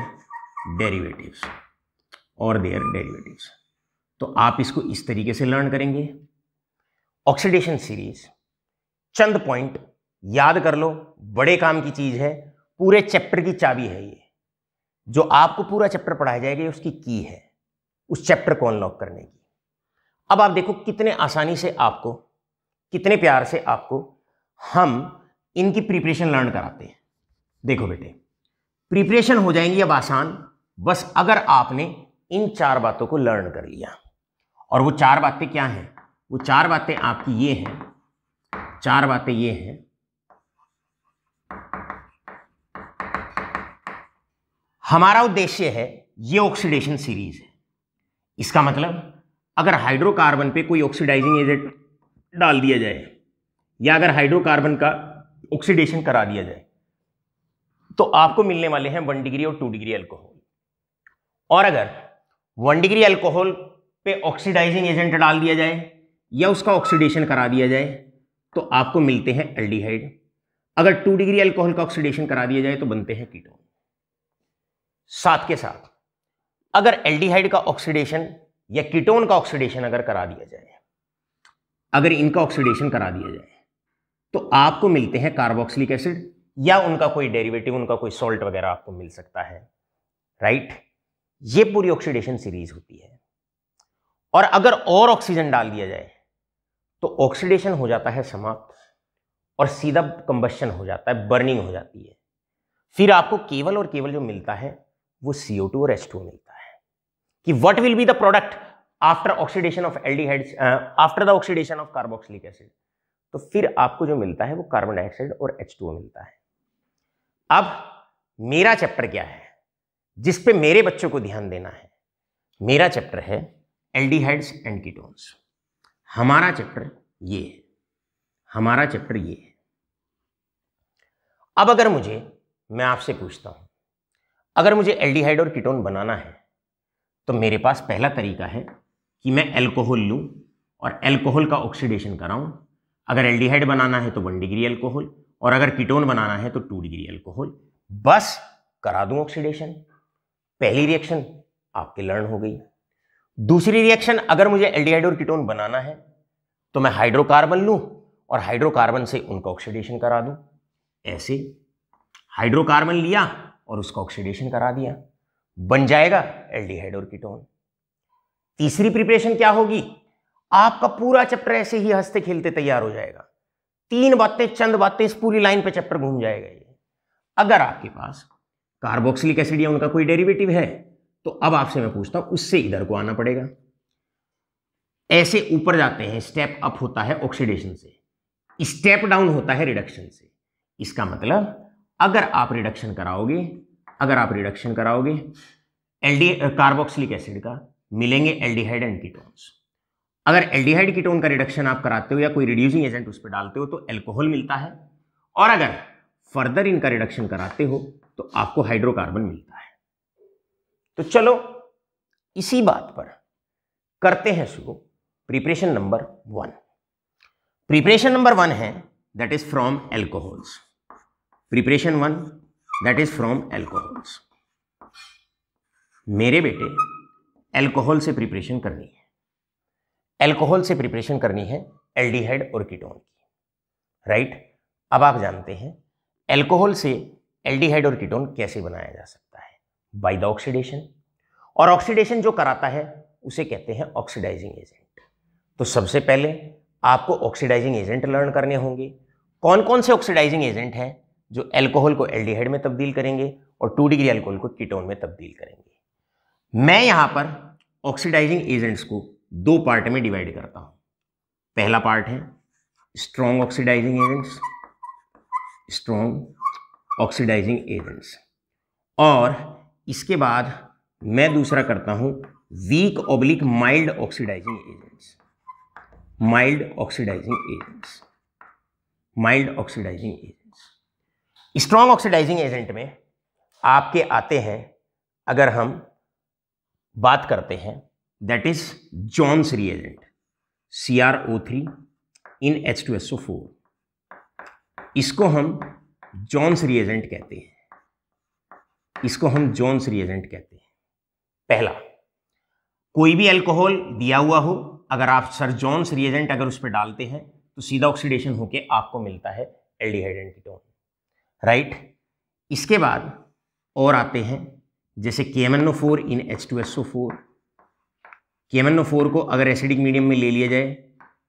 Speaker 1: डेरिवेटिव्स। तो आप इसको इस तरीके से लर्न करेंगे। ऑक्सीडेशन सीरीज, चंद पॉइंट याद कर लो, बड़े काम की चीज है, पूरे चैप्टर की चाबी है ये। जो आपको पूरा चैप्टर पढ़ाया जाएगा उसकी की है उस चैप्टर को अनलॉक करने की। अब आप देखो कितने आसानी से आपको, कितने प्यार से आपको हम इनकी प्रिपरेशन लर्न कराते हैं। देखो बेटे, प्रिपरेशन हो जाएंगी अब आसान, बस अगर आपने इन 4 बातों को लर्न कर लिया। और वो 4 बातें क्या हैं? वो 4 बातें आपकी ये हैं, 4 बातें ये हैं। हमारा उद्देश्य है, ये ऑक्सीडेशन सीरीज है। इसका मतलब अगर हाइड्रोकार्बन पे कोई ऑक्सीडाइजिंग एजेंट डाल दिया जाए या अगर हाइड्रोकार्बन का ऑक्सीडेशन करा दिया जाए तो आपको मिलने वाले हैं 1 डिग्री और 2 डिग्री अल्कोहल। और अगर 1 डिग्री अल्कोहल पे ऑक्सीडाइजिंग एजेंट डाल दिया जाए या उसका ऑक्सीडेशन करा दिया जाए तो आपको मिलते हैं एल्डिहाइड। अगर 2 डिग्री अल्कोहल का ऑक्सीडेशन करा दिया जाए तो बनते हैं कीटोन। साथ के साथ अगर एल्डिहाइड का ऑक्सीडेशन या कीटोन का ऑक्सीडेशन अगर करा दिया जाए, अगर इनका ऑक्सीडेशन करा दिया जाए तो आपको मिलते हैं कार्बोक्सिलिक एसिड या उनका कोई डेरिवेटिव, उनका कोई सॉल्ट वगैरह आपको मिल सकता है, राइट। ये पूरी ऑक्सीडेशन सीरीज होती है। और अगर और ऑक्सीजन डाल दिया जाए तो ऑक्सीडेशन हो जाता है समाप्त और सीधा कंबशन हो जाता है, बर्निंग हो जाती है। फिर आपको केवल और केवल जो मिलता है वो CO2 और H2O मिलता है। कि what will be the product after oxidation of aldehydes, after the oxidation of carboxylic acid, तो फिर आपको जो मिलता है वो कार्बन डाइऑक्साइड और H2O मिलता है। अब मेरा चैप्टर क्या है जिस पे मेरे बच्चों को ध्यान देना है? मेरा चैप्टर है एल्डिहाइड्स एंड कीटोन्स। हमारा चैप्टर ये है, हमारा चैप्टर ये है। अब अगर मैं आपसे पूछता हूं, अगर मुझे एल्डिहाइड और कीटोन बनाना है तो मेरे पास पहला तरीका है कि मैं अल्कोहल लूं और अल्कोहल का ऑक्सीडेशन कराऊं। अगर एल्डिहाइड बनाना है तो 1 डिग्री अल्कोहल और अगर कीटोन बनाना है तो 2 डिग्री अल्कोहल, बस करा दूं ऑक्सीडेशन। पहली रिएक्शन आपकी लर्न हो गई। दूसरी रिएक्शन, अगर मुझे एल्डिहाइड और कीटोन बनाना है तो मैं हाइड्रोकार्बन लूं और हाइड्रोकार्बन से उनका ऑक्सीडेशन करा दूं। ऐसे हाइड्रोकार्बन लिया और उसका ऑक्सीडेशन करा दिया, बन जाएगा एल्डिहाइड और कीटोन। तीसरी प्रिपरेशन क्या होगी? आपका पूरा चैप्टर ऐसे ही हंसते खेलते तैयार हो जाएगा। 3 बातें, चंद बातें, इस पूरी लाइन पे चैप्टर घूम जाएगा ये। अगर आपके पास कार्बोक्सिलिक एसिड या उनका कोई डेरिवेटिव है तो अब आपसे मैं पूछता हूं, उससे इधर को आना पड़ेगा। ऐसे ऊपर जाते हैं, स्टेप अप होता है ऑक्सीडेशन से, स्टेप डाउन होता है रिडक्शन से। इसका मतलब अगर आप रिडक्शन कराओगे, कार्बोक्सिलिक एसिड का, मिलेंगे एल्डिहाइड एंड कीटोन्स। अगर एल्डिहाइड कीटोन का रिडक्शन आप कराते हो या कोई रिड्यूसिंग एजेंट उस पर डालते हो तो अल्कोहल मिलता है। और अगर फर्दर इनका रिडक्शन कराते हो तो आपको हाइड्रोकार्बन मिलता है। तो चलो इसी बात पर करते हैं शुरू प्रिपरेशन नंबर 1। प्रिपरेशन नंबर 1 है that is from alcohols. Preparation 1 that is from alcohols. मेरे बेटे एल्कोहल से प्रिपरेशन करनी है, एल्कोहल से प्रिपरेशन करनी है एल्डिहाइड और कीटोन की, राइट। अब आप जानते हैं एल्कोहल से एल्डिहाइड और कीटोन कैसे बनाया जा सकता है? By the oxidation. और ऑक्सीडेशन जो कराता है उसे कहते हैं ऑक्सीडाइजिंग एजेंट। तो सबसे पहले आपको ऑक्सीडाइजिंग एजेंट लर्न करने होंगे। कौन कौन से ऑक्सीडाइजिंग एजेंट हैं जो एल्कोहल को एल्डिहाइड में तब्दील करेंगे और 2 डिग्री अल्कोहल को कीटोन में तब्दील करेंगे। मैं यहां पर ऑक्सीडाइजिंग एजेंट्स को 2 पार्ट में डिवाइड करता हूं। पहला पार्ट है strong oxidising agents, strong oxidising agents, और इसके बाद मैं दूसरा करता हूं weak oblique mild oxidising agents, mild oxidising agents, mild oxidising agents. Strong oxidising agent में आपके आते हैं, अगर हम बात करते हैं, that is Jones reagent, CrO3 in H2SO4। इसको हम जॉन्स रिएजेंट कहते हैं, इसको हम जॉन्स रिएजेंट कहते हैं। पहला, कोई भी अल्कोहल दिया हुआ हो, अगर आप सर जॉन्स रिएजेंट अगर उस पर डालते हैं तो सीधा ऑक्सीडेशन होके आपको मिलता है एल्डिहाइड एंड कीटोन, राइट। इसके बाद और आते हैं जैसे KMnO4 इन H2SO4, KMnO4 को अगर एसिडिक मीडियम में ले लिया जाए,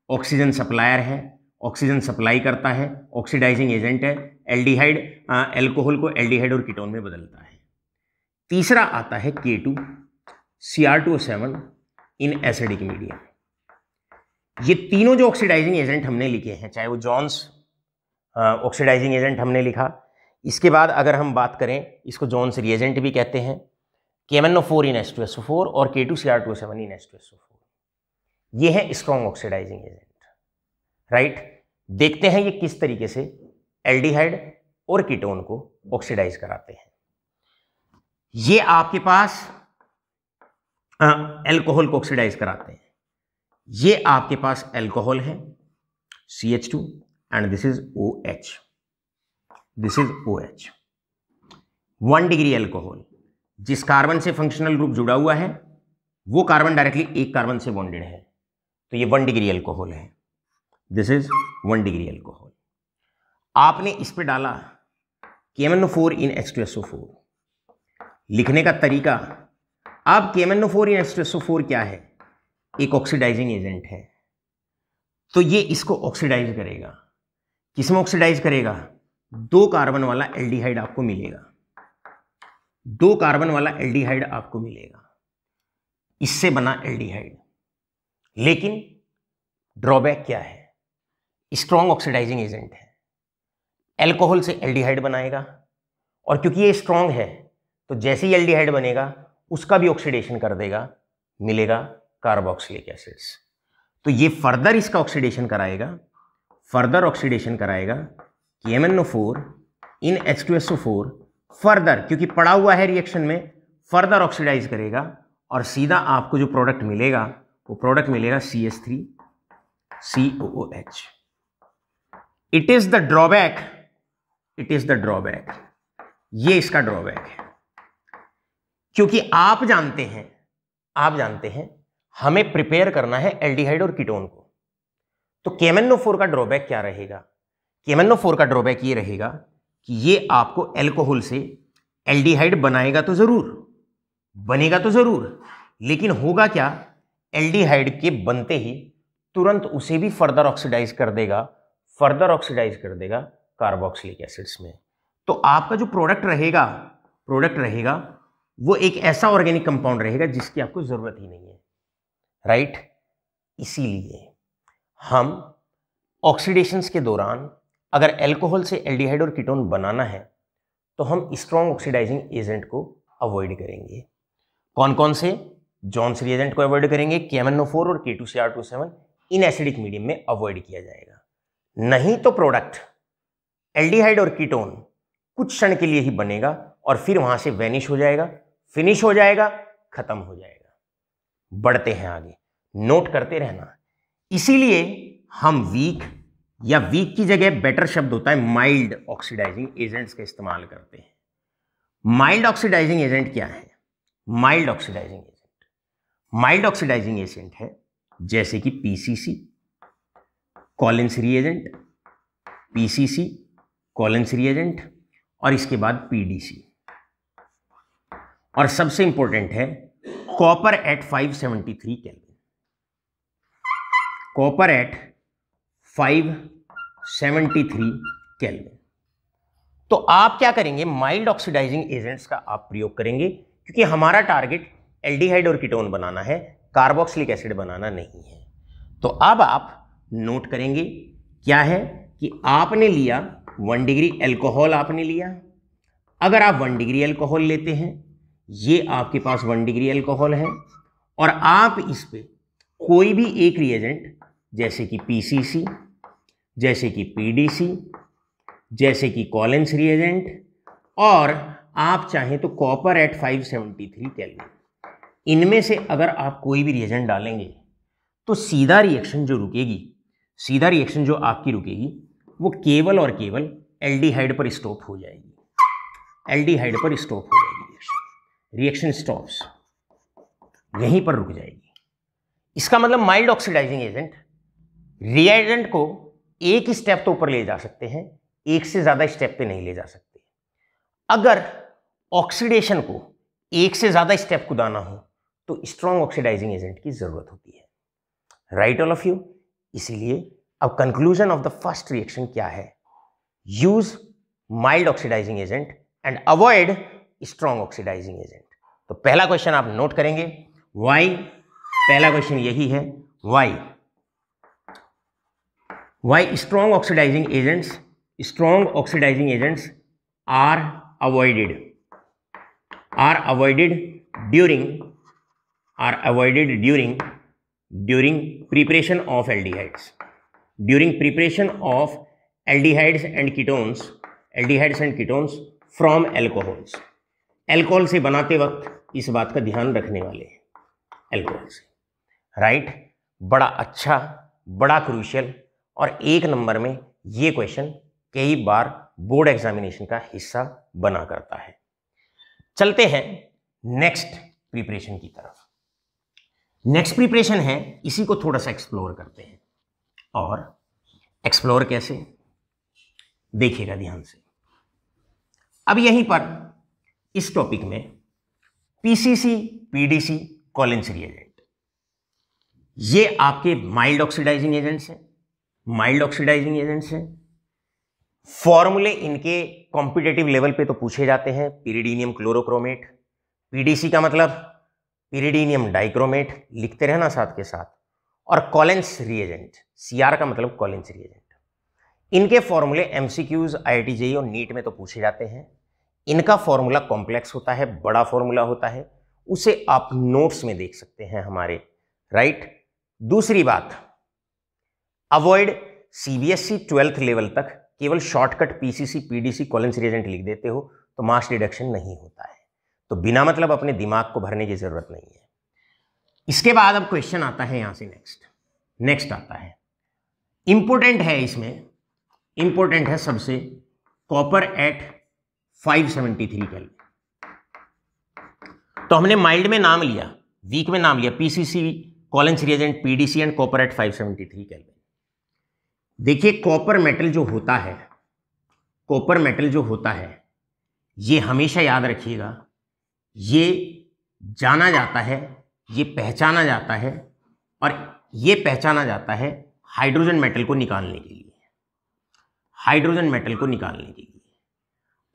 Speaker 1: ऑक्सीजन सप्लायर है, ऑक्सीजन सप्लाई करता है, ऑक्सीडाइजिंग एजेंट है, एल्डिहाइड एल्कोहल को एल्डिहाइड और कीटोन में बदलता है। तीसरा आता है K2Cr2O7 इन एसिडिक मीडियम। ये तीनों जो ऑक्सीडाइजिंग एजेंट हमने लिखे हैं, चाहे वो जॉन्स ऑक्सीडाइजिंग एजेंट हमने लिखा, इसके बाद अगर हम बात करें, इसको जॉन्स रिएजेंट भी कहते हैं, KMnO4 इन H2SO4 और K2Cr2O7 इन H2SO4, ये है स्ट्रॉन्ग ऑक्सीडाइजिंग एजेंट, राइट। देखते हैं ये किस तरीके से एल्डिहाइड और कीटोन को ऑक्सीडाइज कराते हैं। ये आपके पास एल्कोहल को ऑक्सीडाइज कराते हैं। ये आपके पास एल्कोहल है CH2 and this is OH, this is OH। 1 degree alcohol, जिस कार्बन से फंक्शनल ग्रुप जुड़ा हुआ है वो कार्बन डायरेक्टली एक कार्बन से बॉन्डेड है, तो ये 1 डिग्री एल्कोहल है, दिस इज 1 डिग्री एल्कोहल। आपने इस पे डाला KMnO4 इन H2SO4। लिखने का तरीका, अब KMnO4 इन H2SO4 क्या है, एक ऑक्सीडाइजिंग एजेंट है, तो ये इसको ऑक्सीडाइज करेगा। किसमें ऑक्सीडाइज करेगा, 2 कार्बन वाला एल्डिहाइड आपको मिलेगा, 2 कार्बन वाला एल्डिहाइड आपको मिलेगा, इससे बना एल्डिहाइड। लेकिन ड्रॉबैक क्या है, स्ट्रॉन्ग ऑक्सीडाइजिंग एजेंट है, एल्कोहल से एल्डिहाइड बनाएगा, और क्योंकि ये स्ट्रॉन्ग है तो जैसे ही एल्डिहाइड बनेगा उसका भी ऑक्सीडेशन कर देगा, मिलेगा कार्बोक्सिलिक एसिड्स। तो ये फर्दर इसका ऑक्सीडेशन कराएगा, फर्दर ऑक्सीडेशन कराएगा KMnO4 इन H2SO4 फर्दर, क्योंकि पड़ा हुआ है रिएक्शन में, फर्दर ऑक्सीडाइज करेगा और सीधा आपको जो प्रोडक्ट मिलेगा वो प्रोडक्ट मिलेगा CH3COOH। It is the drawback, it is the drawback, ये इसका ड्रॉबैक है, क्योंकि आप जानते हैं हमें प्रिपेयर करना है एल्डिहाइड और कीटोन को। तो KMnO4 का ड्रॉबैक क्या रहेगा, KMnO4 का ड्रॉबैक ये रहेगा कि ये आपको एल्कोहल से एल्डिहाइड बनाएगा तो जरूर, लेकिन होगा क्या, एल्डिहाइड के बनते ही तुरंत उसे भी फर्दर ऑक्सीडाइज कर देगा कार्बोक्सिलिक एसिड्स में। तो आपका जो प्रोडक्ट रहेगा वो एक ऐसा ऑर्गेनिक कंपाउंड रहेगा जिसकी आपको जरूरत ही नहीं है, राइट। इसीलिए हम ऑक्सीडेशंस के दौरान अगर एल्कोहल से एल्डिहाइड और कीटोन बनाना है तो हम स्ट्रॉन्ग ऑक्सीडाइजिंग एजेंट को अवॉइड करेंगे। कौन कौन से, जॉन्स रिएजेंट को अवॉइड करेंगे, KMnO4 और K2Cr2O7 इन एसिडिक मीडियम में अवॉइड किया जाएगा। नहीं तो प्रोडक्ट एल्डिहाइड और कीटोन कुछ क्षण के लिए ही बनेगा और फिर वहां से वैनिश हो जाएगा, फिनिश हो जाएगा, खत्म हो जाएगा। बढ़ते हैं आगे, नोट करते रहना। इसीलिए हम वीक की जगह बेटर शब्द होता है माइल्ड ऑक्सीडाइजिंग एजेंट्स का इस्तेमाल करते हैं। माइल्ड ऑक्सीडाइजिंग एजेंट क्या है, माइल्ड ऑक्सीडाइजिंग एजेंट है जैसे कि PCC Collins reagent, PCC Collins reagent, और इसके बाद PDC, और सबसे इंपॉर्टेंट है copper at 573 kelvin, copper at 573 kelvin. तो आप क्या करेंगे, माइल्ड ऑक्सीडाइजिंग एजेंट्स का आप प्रयोग करेंगे, क्योंकि हमारा टारगेट एल्डिहाइड और कीटोन बनाना है, कार्बोक्सिलिक एसिड बनाना नहीं है। तो अब आप नोट करेंगे क्या है कि आपने लिया 1 डिग्री एल्कोहल, आपने लिया, अगर आप 1 डिग्री एल्कोहल लेते हैं, ये आपके पास 1 डिग्री एल्कोहल है, और आप इस पे कोई भी एक रिएजेंट जैसे कि PCC, जैसे कि PDC, जैसे कि कॉलिन्स रिएजेंट, और आप चाहें तो कॉपर एट 573 केल्विन, इनमें से अगर आप कोई भी रिएजेंट डालेंगे तो सीधा रिएक्शन जो आपकी रुकेगी वो केवल और केवल एल्डिहाइड पर स्टॉप हो जाएगी, रिएक्शन स्टॉप्स, यहीं पर रुक जाएगी। इसका मतलब माइल्ड ऑक्सीडाइजिंग एजेंट रिएजेंट को एक स्टेप तो ऊपर ले जा सकते हैं, एक से ज्यादा स्टेप पे नहीं ले जा सकते। अगर ऑक्सीडेशन को एक से ज्यादा स्टेप कुदाना हो तो स्ट्रॉन्ग ऑक्सीडाइजिंग एजेंट की जरूरत होती है। Right all of you. इसीलिए अब conclusion of the first reaction क्या है? Use mild oxidising agent and avoid strong oxidising agent. तो पहला क्वेश्चन आप नोट करेंगे, वाई। पहला क्वेश्चन यही है, why strong oxidising agents are avoided during preparation of aldehydes and ketones from alcohols. Alcohol से बनाते वक्त इस बात का ध्यान रखने वाले हैं, एल्कोहल से। राइट, बड़ा अच्छा, बड़ा क्रूशियल, और 1 नंबर में ये क्वेश्चन कई बार बोर्ड एग्जामिनेशन का हिस्सा बना करता है। चलते हैं नेक्स्ट प्रिपरेशन की तरफ। नेक्स्ट प्रिपरेशन है, इसी को थोड़ा सा एक्सप्लोर करते हैं। और एक्सप्लोर कैसे, देखिएगा ध्यान से। अब यहीं पर इस टॉपिक में पीसीसी पीडीसी कॉलिन्स रिएजेंट, ये आपके माइल्ड ऑक्सीडाइजिंग एजेंट्स हैं। फॉर्मूले इनके कॉम्पिटिटिव लेवल पे तो पूछे जाते हैं। पिरिडीनियम क्लोरोक्रोमेट, पीडीसी का मतलब पिरिडीनियम डाइक्रोमेट, लिखते रहना साथ के साथ। और कॉलिन्स रिएजेंट, सीआर का मतलब कॉलिन्स रिएजेंट। इनके फॉर्मूले एमसीक्यूज, आईआईटी जेईई और नीट में तो पूछे जाते हैं। इनका फॉर्मूला कॉम्प्लेक्स होता है, बड़ा फॉर्मूला होता है, उसे आप नोट्स में देख सकते हैं हमारे। राइट। दूसरी बात, अवॉइड सीबीएसई 12th लेवल तक केवल shortcut PCC PDC Collins reagent लिख देते हो तो मार्क्स डिडक्शन नहीं होता है। तो बिना मतलब अपने दिमाग को भरने की जरूरत नहीं है। इसके बाद अब क्वेश्चन आता है यहां से नेक्स्ट आता है, इंपॉर्टेंट है, इसमें इंपॉर्टेंट है सबसे, कॉपर एट 573 केल्विन। तो हमने माइल्ड में नाम लिया, वीक में नाम लिया, PCC Collins reagent, PDC and copper at 573 kelvin. देखिए कॉपर मेटल जो होता है, ये हमेशा याद रखिएगा, ये जाना जाता है, ये पहचाना जाता है, और ये पहचाना जाता है हाइड्रोजन मेटल को निकालने के लिए।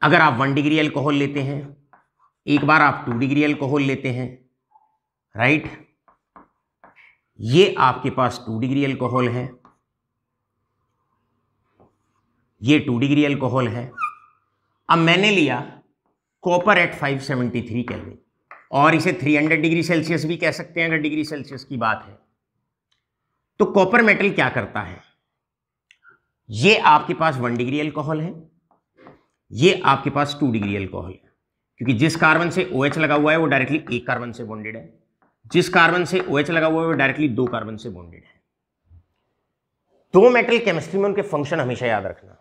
Speaker 1: अगर आप 1 डिग्री एल्कोहल लेते हैं, एक बार आप 2 डिग्री एल्कोहल लेते हैं, राइट, ये आपके पास 2 डिग्री एल्कोहल है, ये 2 डिग्री एल्कोहल है। अब मैंने लिया कॉपर एट 573 केल्विन, और इसे 300 डिग्री सेल्सियस भी कह सकते हैं अगर डिग्री सेल्सियस की बात है। तो कॉपर मेटल क्या करता है, ये आपके पास 1 डिग्री एल्कोहल है, ये आपके पास 2 डिग्री एल्कोहल है, क्योंकि जिस कार्बन से OH लगा हुआ है वो डायरेक्टली एक कार्बन से बॉन्डेड है, जिस कार्बन से OH लगा हुआ है वो डायरेक्टली 2 कार्बन से बॉन्डेड है। दो मेटल केमिस्ट्री में उनके फंक्शन हमेशा याद रखना।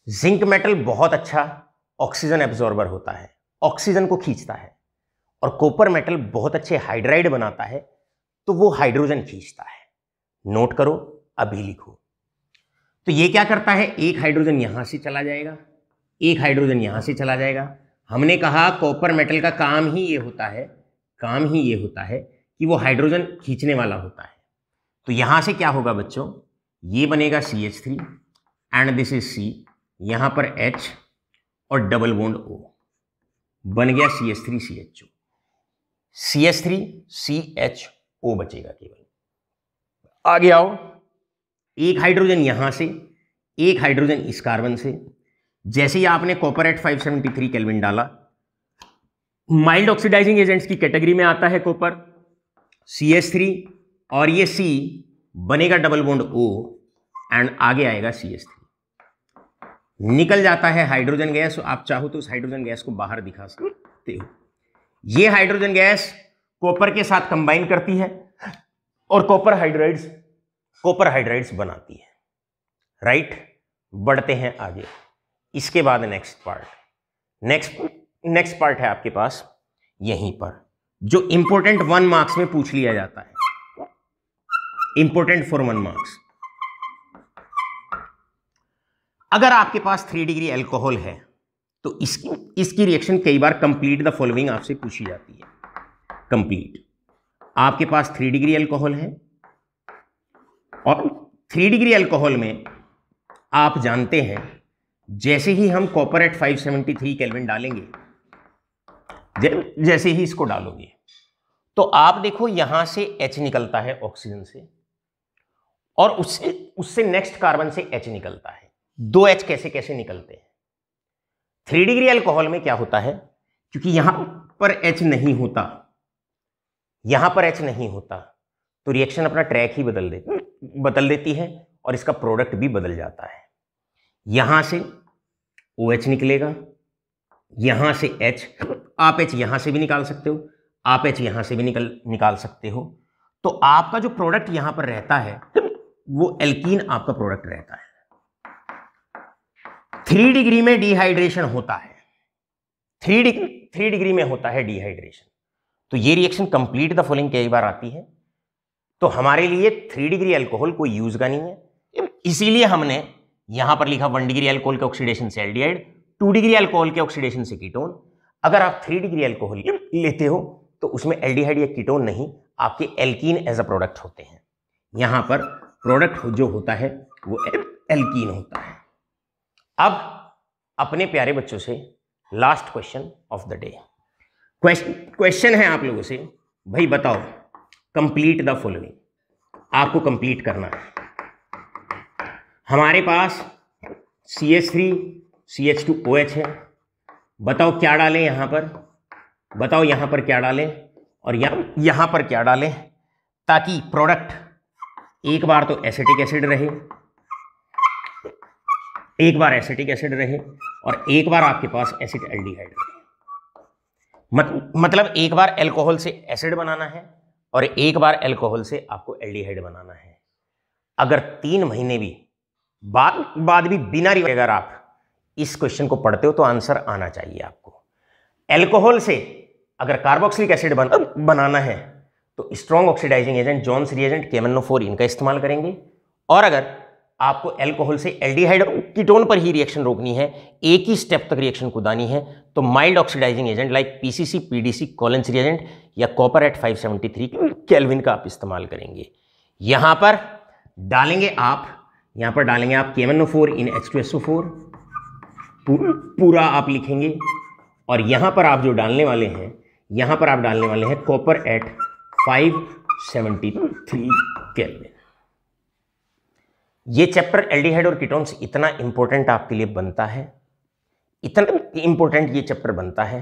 Speaker 1: जिंक मेटल बहुत अच्छा ऑक्सीजन एब्जॉर्बर होता है, ऑक्सीजन को खींचता है, और कॉपर मेटल बहुत अच्छे हाइड्राइड बनाता है, तो वो हाइड्रोजन खींचता है। नोट करो, अभी लिखो। तो ये क्या करता है, एक हाइड्रोजन यहां से चला जाएगा, एक हाइड्रोजन यहां से चला जाएगा। हमने कहा कॉपर मेटल का काम ही ये होता है कि वो हाइड्रोजन खींचने वाला होता है। तो यहां से क्या होगा बच्चों, ये बनेगा CH3 and this is C, यहां पर H और डबल बॉन्ड O, बन गया CH3CHO, CH3CHO बचेगा केवल। आगे आओ, एक हाइड्रोजन यहां से, एक हाइड्रोजन इस कार्बन से। जैसे ही आपने कॉपर एट 573 केल्विन डाला, माइल्ड ऑक्सीडाइजिंग एजेंट्स की कैटेगरी में आता है कॉपर, CH3 और ये C बनेगा डबल बॉन्ड O एंड आगे आएगा CH3। निकल जाता है हाइड्रोजन गैस, आप चाहो तो उस हाइड्रोजन गैस को बाहर दिखा सकते हो। ये हाइड्रोजन गैस कॉपर के साथ कंबाइन करती है और कॉपर हाइड्राइड्स बनाती है। राइट, बढ़ते हैं आगे। इसके बाद नेक्स्ट पार्ट है आपके पास यहीं पर, जो इंपॉर्टेंट 1 मार्क्स में पूछ लिया जाता है, इंपॉर्टेंट फॉर 1 मार्क्स। अगर आपके पास 3 डिग्री एल्कोहल है तो इसकी रिएक्शन कई बार कंप्लीट द फॉलोइंग आपसे पूछी जाती है। कंप्लीट। आपके पास 3 डिग्री अल्कोहल है और 3 डिग्री अल्कोहल में आप जानते हैं जैसे ही हम कॉपर एट 573 केल्विन डालेंगे, जैसे ही इसको डालोगे तो आप देखो यहां से H निकलता है ऑक्सीजन से और उससे नेक्स्ट कार्बन से H निकलता है। 2 H कैसे कैसे निकलते हैं? 3 डिग्री अल्कोहल में क्या होता है, क्योंकि यहां पर H नहीं होता, यहां पर H नहीं होता तो रिएक्शन अपना ट्रैक ही बदल देती है और इसका प्रोडक्ट भी बदल जाता है। यहां से OH निकलेगा, यहां से H, आप H यहां से भी निकाल सकते हो, आप H यहां से भी निकाल सकते हो। तो आपका जो प्रोडक्ट यहां पर रहता है वो एल्कीन आपका प्रोडक्ट रहता है। 3 डिग्री में डिहाइड्रेशन होता है, 3 डिग्री में होता है डिहाइड्रेशन। तो ये रिएक्शन कंप्लीट द फॉलोइंग कई बार आती है, तो हमारे लिए 3 डिग्री अल्कोहल कोई यूज का नहीं है, इसीलिए हमने यहां पर लिखा 1 डिग्री अल्कोहल के ऑक्सीडेशन से एल्डिहाइड, 2 डिग्री अल्कोहल के ऑक्सीडेशन से कीटोन। अगर आप 3 डिग्री अल्कोहल लेते हो तो उसमें एल्डिहाइड या कीटोन नहीं, आपके एल्कीन एज अ प्रोडक्ट होते हैं। यहां पर प्रोडक्ट जो होता है वो एल्कीन होता है। अब अपने प्यारे बच्चों से last question of the day. Question है आप लोगों से, भाई बताओ कंप्लीट द फॉलोइंग, आपको कंप्लीट करना है। हमारे पास CH3 CH2OH है, बताओ क्या डालें यहां पर, बताओ यहां पर क्या डालें और यहां पर क्या डालें ताकि प्रोडक्ट एक बार तो एसिटिक एसिड रहे, एक बार एसिटिक एसिड रहे और एक बार आपके पास एसिड एल्डिहाइड रहे। मतलब एक बार अल्कोहल से एसिड बनाना है और एक बार अल्कोहल से आपको एल्डिहाइड बनाना है। अगर 3 महीने भी बाद भी बिना अगर आप इस क्वेश्चन को पढ़ते हो तो आंसर आना चाहिए आपको। अल्कोहल से अगर कार्बोक्सिलिक एसिड बनाना है तो strong oxidising agent Jones reagent KMnO4 इनका इस्तेमाल करेंगे, और अगर आपको अल्कोहल से एल्डिहाइड कीटोन पर ही रिएक्शन रोकनी है, एक ही स्टेप तक रिएक्शन कुदानी है, तो mild oxidising agent like PCC PDC Collins reagent या कॉपर एट 573 केल्विन का आप इस्तेमाल करेंगे। यहां पर डालेंगे आप KMnO4 इन H2SO4 पूरा आप लिखेंगे, और यहां पर आप जो डालने वाले हैं, यहां पर आप डालने वाले हैं कॉपर एट 573 केल्विन। ये चैप्टर एल्डिहाइड और कीटोन्स इतना इंपॉर्टेंट आपके लिए बनता है, इतना इंपॉर्टेंट ये चैप्टर बनता है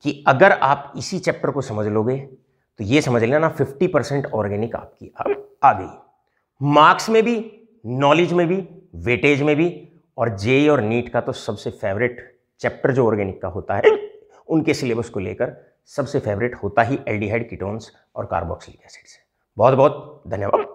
Speaker 1: कि अगर आप इसी चैप्टर को समझ लोगे तो ये समझ लेना 50% ऑर्गेनिक आपकी आ गई। मार्क्स में भी, नॉलेज में भी, वेटेज में भी, और जेईई और नीट का तो सबसे फेवरेट चैप्टर जो ऑर्गेनिक का होता है, उनके सिलेबस को लेकर सबसे फेवरेट होता ही एल्डिहाइड कीटोन्स और कार्बोक्सिलिक एसिड से। बहुत बहुत धन्यवाद।